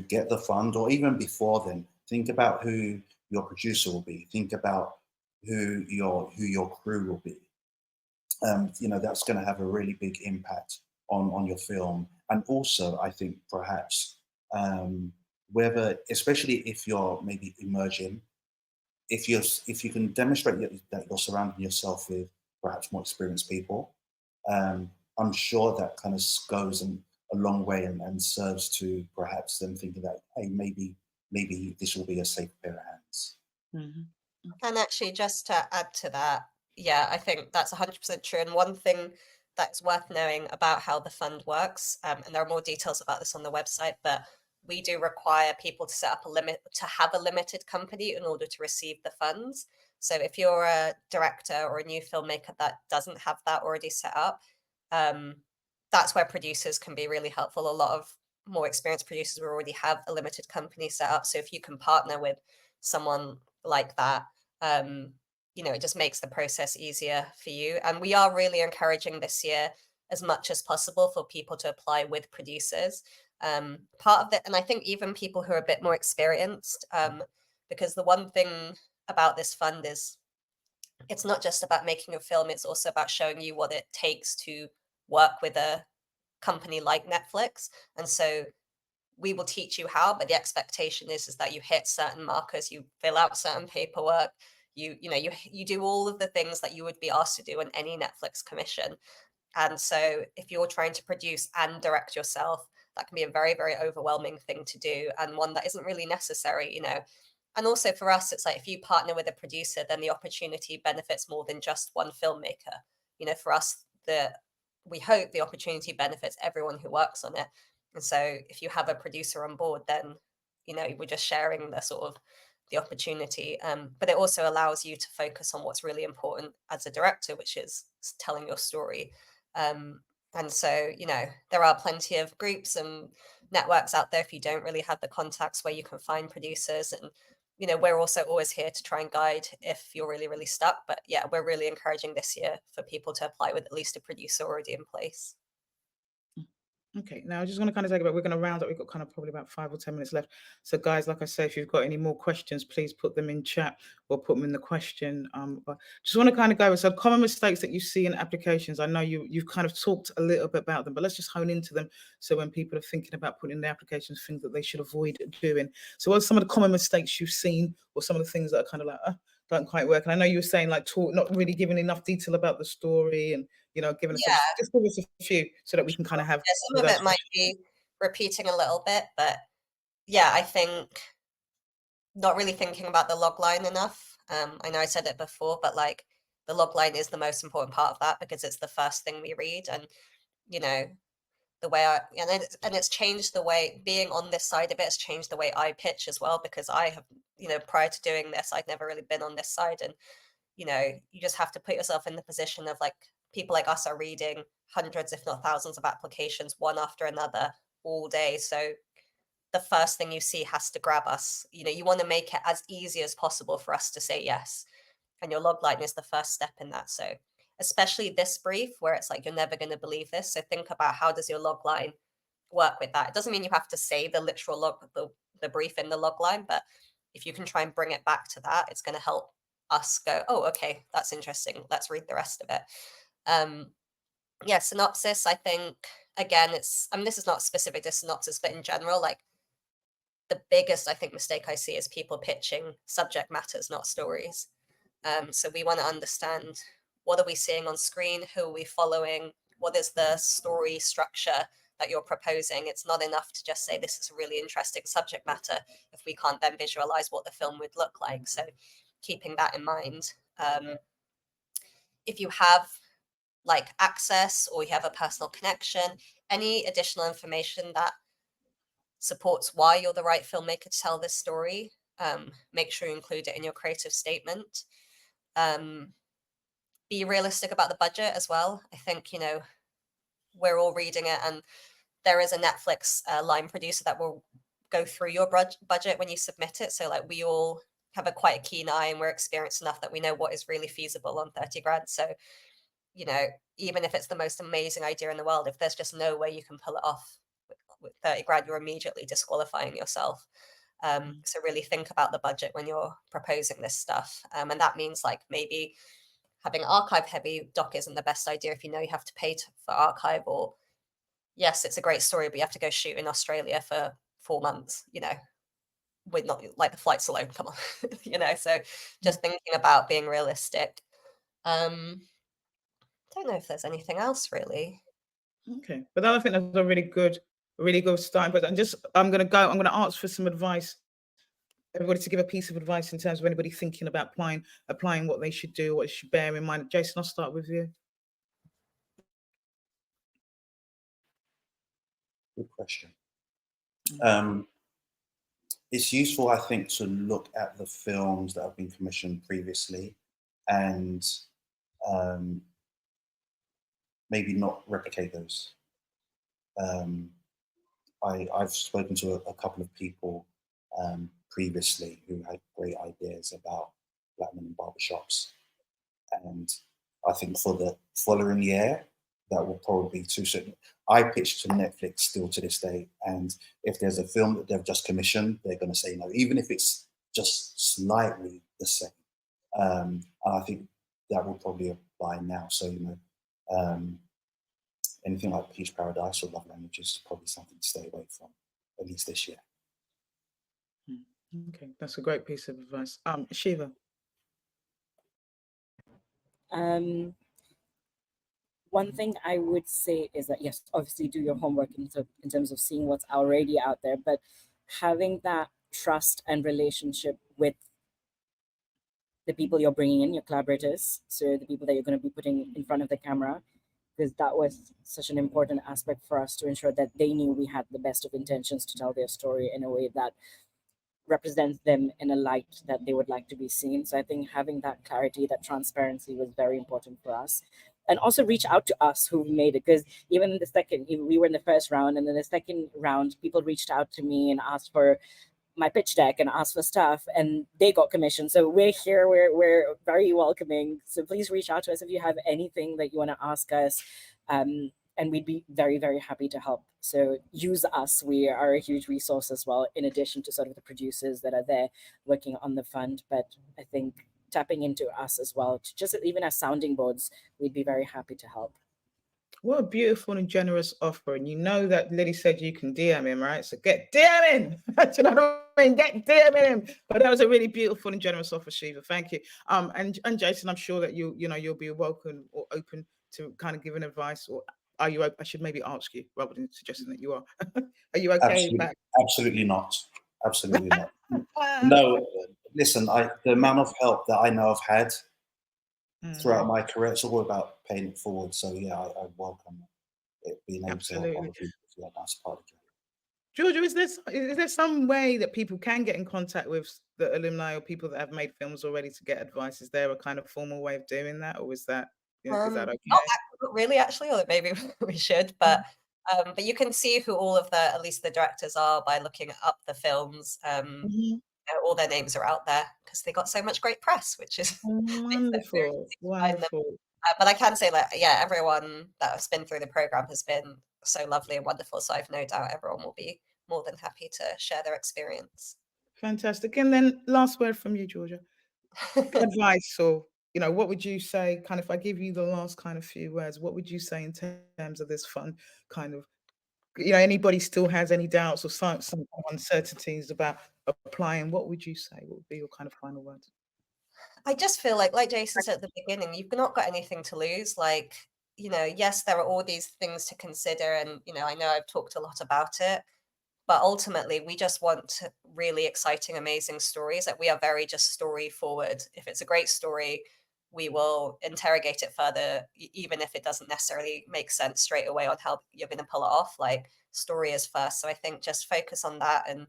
get the fund, or even before then, think about who your producer will be. Think about who your crew will be. That's going to have a really big impact on your film. And also, I think perhaps whether, especially if you're maybe emerging, if you can demonstrate that you're surrounding yourself with perhaps more experienced people, I'm sure that kind of goes a long way and serves to perhaps them thinking that, hey, maybe this will be a safe pair of hands. Mhm. And actually, just to add to that, yeah, I think that's 100% true. And one thing that's worth knowing about how the fund works, and there are more details about this on the website, but we do require people to set up to have a limited company in order to receive the funds. So if you're a director or a new filmmaker that doesn't have that already set up, that's where producers can be really helpful. A lot of more experienced producers will already have a limited company set up. So if you can partner with someone like that, it just makes the process easier for you. And we are really encouraging this year as much as possible for people to apply with producers. Part of it, and I think even people who are a bit more experienced, because the one thing about this fund is it's not just about making a film, it's also about showing you what it takes to work with a company like Netflix. And so we will teach you how, but the expectation is that you hit certain markers, you fill out certain paperwork, you do all of the things that you would be asked to do in any Netflix commission. And so if you're trying to produce and direct yourself, that can be a very, very overwhelming thing to do, and one that isn't really necessary. And also for us, it's like if you partner with a producer, then the opportunity benefits more than just one filmmaker. For us, we hope the opportunity benefits everyone who works on it. And so if you have a producer on board, then, we're just sharing the opportunity. But it also allows you to focus on what's really important as a director, which is telling your story. And so, there are plenty of groups and networks out there if you don't really have the contacts where you can find producers. And, we're also always here to try and guide if you're really, really stuck. But yeah, we're really encouraging this year for people to apply with at least a producer already in place. Okay, now I just want to kind of take about, we're going to round up. We've got kind of probably about 5 or 10 minutes left. So guys, like I say, if you've got any more questions, please put them in chat or put them in the question. But just want to kind of go over, so common mistakes that you see in applications. I know you've kind of talked a little bit about them, but let's just hone into them. So when people are thinking about putting in their applications, things that they should avoid doing. So what are some of the common mistakes you've seen, or some of the things that are kind of like, don't quite work? And I know you were saying like not really giving enough detail about the story, and giving us Yeah. just give us a few so that we can kind of have. Yeah, some of it might be repeating a little bit, but yeah, I think not really thinking about the log line enough. I know I said it before, but like the log line is the most important part of that because it's the first thing we read. And the way it's changed the way being on this side of it has changed the way I pitch as well, because I have, prior to doing this, I'd never really been on this side. And, you just have to put yourself in the position of like people like us are reading hundreds, if not thousands of applications, one after another all day. So the first thing you see has to grab us. You want to make it as easy as possible for us to say yes. And your log line is the first step in that. So especially this brief where it's like, you're never going to believe this. So think about, how does your log line work with that? It doesn't mean you have to say the literal the brief in the log line, but if you can try and bring it back to that, it's going to help us go, oh, okay, that's interesting. Let's read the rest of it. Yeah, synopsis, I think, again, this is not specific to synopsis, but in general, like the biggest, I think, mistake I see is people pitching subject matters, not stories. So we want to understand, what are we seeing on screen? Who are we following? What is the story structure that you're proposing? It's not enough to just say this is a really interesting subject matter if we can't then visualize what the film would look like. So keeping that in mind. If you have like access or you have a personal connection, any additional information that supports why you're the right filmmaker to tell this story, make sure you include it in your creative statement. Be realistic about the budget as well. I think, we're all reading it and there is a Netflix line producer that will go through your budget when you submit it. So like we all have quite a keen eye, and we're experienced enough that we know what is really feasible on 30 grand. So, you know, even if it's the most amazing idea in the world, if there's just no way you can pull it off with 30 grand, you're immediately disqualifying yourself. So really think about the budget when you're proposing this stuff. And that means like maybe having archive heavy doc isn't the best idea if you know you have to pay for archive, or yes, it's a great story, but you have to go shoot in Australia for 4 months, you know, with not like the flights alone, come on, you know, so just thinking about being realistic. Don't know if there's anything else really. Okay, but I think that's a really good start. But I'm going to ask for some advice, everybody to give a piece of advice in terms of anybody thinking about applying what they should do, what they should bear in mind. Jason, I'll start with you. Good question. It's useful, I think, to look at the films that have been commissioned previously and maybe not replicate those. I've spoken to a couple of people previously who had great ideas about black men in barbershops. And I think for the following year, that will probably be too soon. I pitched to Netflix still to this day, and if there's a film that they've just commissioned, they're going to say no, even if it's just slightly the same. And I think that will probably apply now. So, you know, anything like Peach Paradise or Love Languages is probably something to stay away from, at least this year. Okay, that's a great piece of advice. Shiva. One thing I would say is that, yes, obviously do your homework in terms of seeing what's already out there, but having that trust and relationship with the people you're bringing in, your collaborators, so the people that you're going to be putting in front of the camera, because that was such an important aspect for us to ensure that they knew we had the best of intentions to tell their story in a way that represents them in a light that they would like to be seen. So I think having that clarity, that transparency was very important for us. And also reach out to us who made it, because even in the second, we were in the first round, and in the second round, people reached out to me and asked for my pitch deck and asked for stuff, and they got commissioned. So we're here, we're very welcoming. So please reach out to us if you have anything that you want to ask us. And we'd be very, very happy to help. So use us. We are a huge resource as well, in addition to sort of the producers that are there working on the fund. But I think tapping into us as well, just even as sounding boards, we'd be very happy to help. What a beautiful and generous offer. And you know that Lily said you can DM him, right? So get DMing. Do you know what I mean? Get DMing him. But that was a really beautiful and generous offer, Shiva. Thank you. And Jason, I'm sure that you'll be welcome or open to kind of giving advice, or are you? I should maybe ask you rather than suggesting that you are. Are you okay? Absolutely not. Absolutely not. No, listen, the amount of help that I know I've had throughout my career, it's all about paying it forward. So yeah, I welcome it being able to help other people. Yeah, that's part of it. Georgia, is there some way that people can get in contact with the alumni or people that have made films already to get advice? Is there a kind of formal way of doing that, or is that okay? Not really, actually, or maybe we should, but you can see who all of at least the directors are by looking up the films. All their names are out there because they got so much great press, which is wonderful. But I can say, like, yeah, everyone that has been through the program has been so lovely and wonderful. So I've no doubt everyone will be more than happy to share their experience. Fantastic. And then last word from you, Georgia. Advice, or what would you say? Kind of, if I give you the last kind of few words, what would you say in terms of this fun kind of? Anybody still has any doubts or some uncertainties about applying, what would you say? What would be your kind of final words? I just feel like Jason said at the beginning, you've not got anything to lose. Like, yes, there are all these things to consider. And, I know I've talked a lot about it, but ultimately we just want really exciting, amazing stories. Like, we are very just story forward. If it's a great story, we will interrogate it further, even if it doesn't necessarily make sense straight away on how you're going to pull it off. Like, story is first. So I think just focus on that. And,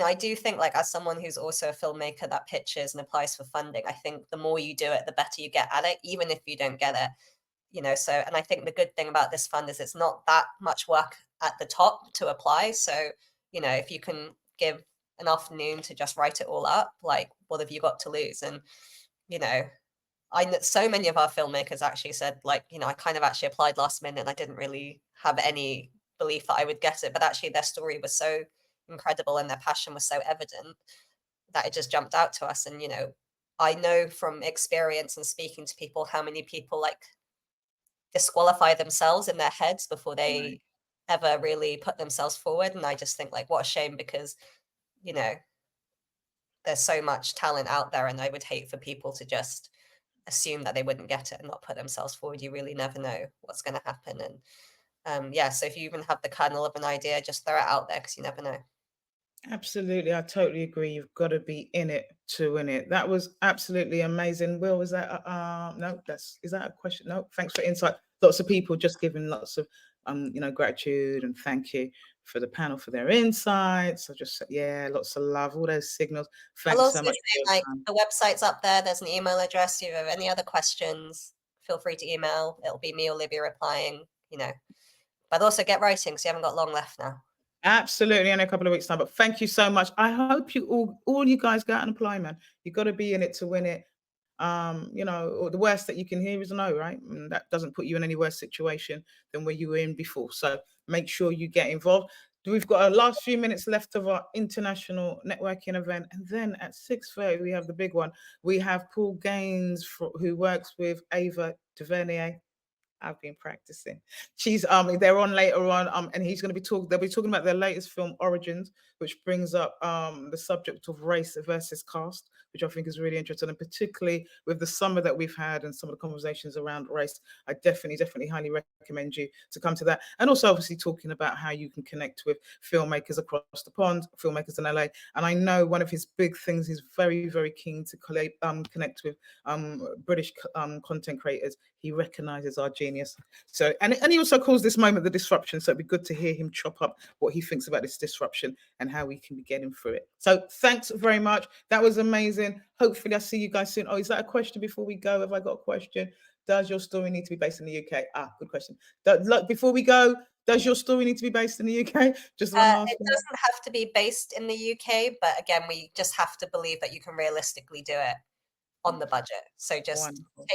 I do think, like, as someone who's also a filmmaker that pitches and applies for funding, I think the more you do it, the better you get at it, even if you don't get it, so, and I think the good thing about this fund is it's not that much work at the top to apply. So, you know, if you can give an afternoon to just write it all up, like, what have you got to lose? And, you know, I know so many of our filmmakers actually said, like, you know, I kind of actually applied last minute and I didn't really have any belief that I would get it, but actually their story was so incredible and their passion was so evident that it just jumped out to us. And, you know, I know from experience and speaking to people how many people like disqualify themselves in their heads before they ever really put themselves forward. And I just think, like, what a shame, because, you know, there's so much talent out there, and I would hate for people to just assume that they wouldn't get it and not put themselves forward. You really never know what's going to happen. And yeah, so if you even have the kernel of an idea, just throw it out there, because you never know. Absolutely, I totally agree. You've got to be in it to win it. That was absolutely amazing. Will, was that no, is that a question? No, thanks for insight. Lots of people just giving lots of you know, gratitude and thank you for the panel for their insights. I just said, yeah, lots of love, all those signals. I'll Thanks also so much. say, like, the website's up there. There's an email address. If you have any other questions, feel free to email. It'll be me or Libby replying, you know. But also get writing, because you haven't got long left now. Absolutely, in a couple of weeks' time. But thank you so much. I hope you all you guys go out and apply, man. You got to be in it to win it. You know, or the worst that you can hear is no, right? And that doesn't put you in any worse situation than where you were in before. So make sure you get involved. We've got our last few minutes left of our international networking event, and then at 6:30 we have the big one. We have Paul Gaines, who works with Ava DuVernay. I've been practicing. She's they're on later on, and he's going to be they'll be talking about their latest film, Origins, which brings up the subject of race versus caste, which I think is really interesting, and particularly with the summer that we've had and some of the conversations around race. I definitely highly recommend you to come to that. And also obviously talking about how you can connect with filmmakers across the pond, filmmakers in LA. And I know one of his big things, he's very keen to connect with British content creators. He recognizes our genius. So, and he also calls this moment the disruption. So it'd be good to hear him chop up what he thinks about this disruption and how we can be getting through it. So thanks very much. That was amazing. Hopefully I'll see you guys soon. Oh, is that a question before we go? Have I got a question? Does your story need to be based in the UK? Good question. Before we go, does your story need to be based in the UK? Just one last It one. doesn't have to be based in the UK, but again, we just have to believe that you can realistically do it on the budget. So just Wonderful.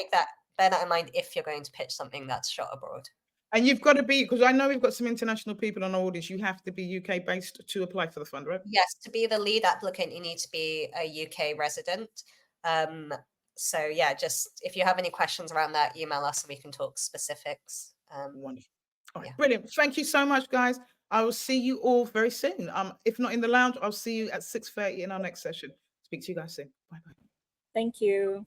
bear that in mind if you're going to pitch something that's shot abroad. And you've got to be, because I know we've got some international people on our audience, you have to be UK based to apply for the fund, right? Yes, to be the lead applicant, you need to be a UK resident. So yeah, just if you have any questions around that, email us and we can talk specifics. Wonderful. All right, yeah. brilliant. Thank you so much, guys. I will see you all very soon. If not in the lounge, I'll see you at 6:30 in our next session. Speak to you guys soon. Bye-bye. Thank you.